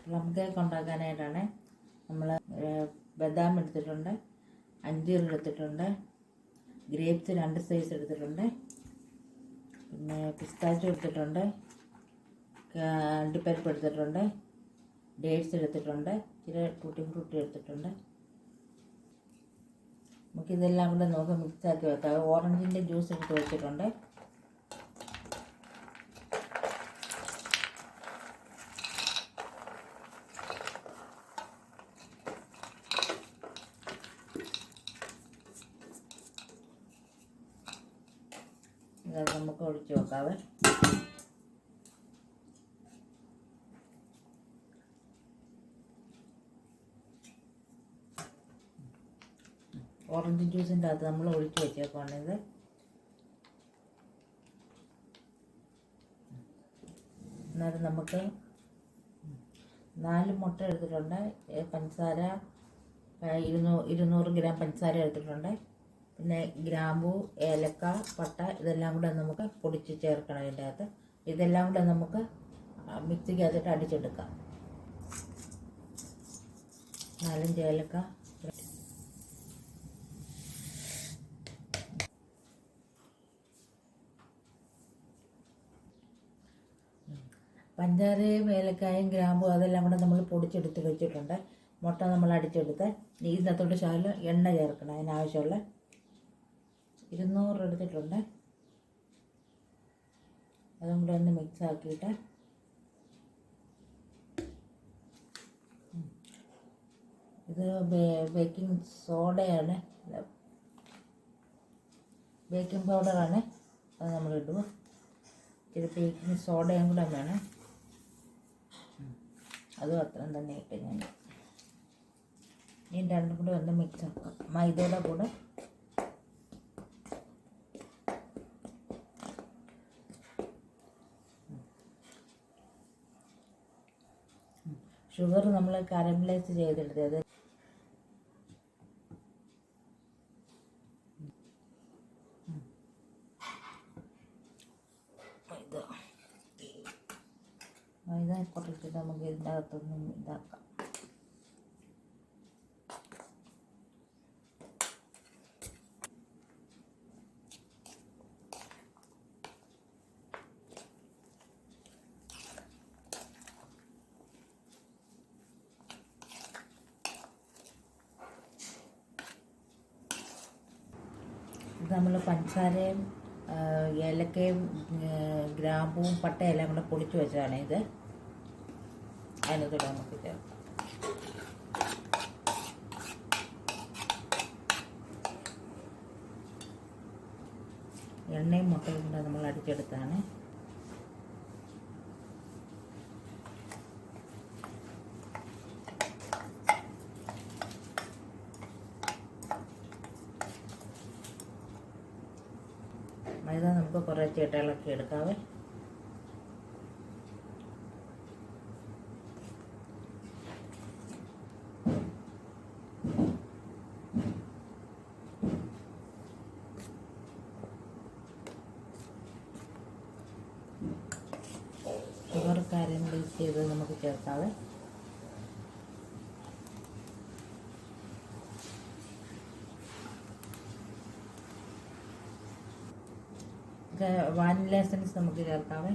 Plum cake ഉണ്ടാക്കാനായിട്ടാണ് നമ്മൾ ബദാം എടുത്തിട്ടുണ്ട്, അഞ്ചീർ എടുത്തിട്ടുണ്ട്, ഗ്രേപ്സ് 2 സൈസ് എടുത്തിട്ടുണ്ട്, പിന്നെ പിസ്താച്ചോ എടുത്തിട്ടുണ്ട്, അണ്ടിപ്പരിപ്പ് എടുത്തിട്ടുണ്ട്, ഡേറ്റ്സ് എടുത്തിട്ടുണ്ട്, ഇച്ചിരി ടൂട്ടി ഫ്രൂട്ടി എടുത്തിട്ടുണ്ട്. നമുക്കിതെല്ലാം കൂടെ നമുക്ക് മിക്സാക്കി വെക്കാം. ഓറഞ്ചിൻ്റെ ജ്യൂസ് എടുത്ത് വെച്ചിട്ടുണ്ട്. ഇത് നമുക്ക് ഒഴിച്ച് വെക്കാവേ. ഓറഞ്ച് ജ്യൂസിൻ്റെ അകത്ത് നമ്മൾ ഒഴിച്ച് വെച്ചേക്കാണിത്. എന്നാലും നമുക്ക് 4 മുട്ട എടുത്തിട്ടുണ്ട്, പഞ്ചസാര 200 ഗ്രാം പഞ്ചസാര എടുത്തിട്ടുണ്ട്, പിന്നെ ഗ്രാമ്പൂ, ഏലക്ക, പട്ട ഇതെല്ലാം കൂടെ നമുക്ക് പൊടിച്ച് ചേർക്കണം ഇതിൻ്റെ അകത്ത്. ഇതെല്ലാം കൂടെ നമുക്ക് മിക്സിക്കകത്തിട്ട് അടിച്ചെടുക്കാം. 4-5 ഏലക്ക, പഞ്ചാരയും ഏലക്കായും ഗ്രാമ്പും അതെല്ലാം കൂടെ നമ്മൾ പൊടിച്ചെടുത്ത് വെച്ചിട്ടുണ്ട്. മുട്ട നമ്മൾ അടിച്ചെടുത്ത് ഇതിനകത്തോട്ട് ശകലം എണ്ണ ചേർക്കണം. അതിനാവശ്യമുള്ള 200 എടുത്തിട്ടുണ്ട്. അതും കൂടെ ഒന്ന് മിക്സ് ആക്കിയിട്ട് ഇത് ബേക്കിംഗ് സോഡയാണ്, ബേക്കിംഗ് പൗഡറാണ്. അത് നമ്മൾ ഇടുക. ഇച്ചിരി ബേക്കിംഗ് സോഡയും കൂടെ വേണം. അതും അത്രയും തന്നെ ഇട്ട് ഞാൻ ഈ രണ്ടും കൂടെ ഒന്ന് മിക്സ് ആക്കാം. മൈദയുടെ കൂടെ ഷുഗർ നമ്മൾ കാരമലൈസ് ചെയ്തെടുത്തത്. മൈദ കുറച്ച് നമുക്ക് ഇതിൻ്റെ അകത്തൊന്നും ഇതാക്കാം. ഇത് നമ്മൾ പഞ്ചസാരയും ഏലക്കയും ഗ്രാമ്പും പട്ടയും എല്ലാം കൂടെ പൊടിച്ച് വെച്ചതാണ് ഇത്. അതിനകത്തോടെ നമുക്ക് ചേർക്കാം. എണ്ണയും മുട്ടയും കൂടെ നമ്മൾ അടിച്ചെടുത്താണ്. മൈദ നമുക്ക് കുറച്ച് ഇളക്കി എടുക്കാവേ. ഷുഗർ കാരമലൈസ് ചെയ്ത് നമുക്ക് ചേർക്കാവേ. വാനില എസൻസ് നമുക്ക് ചേർക്കാവേ.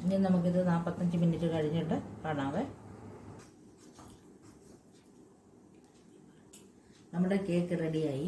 ഇനി നമുക്കിത് 45 മിനിറ്റ് കഴിഞ്ഞിട്ട് കാണാവേ. നമ്മുടെ കേക്ക് റെഡിയായി.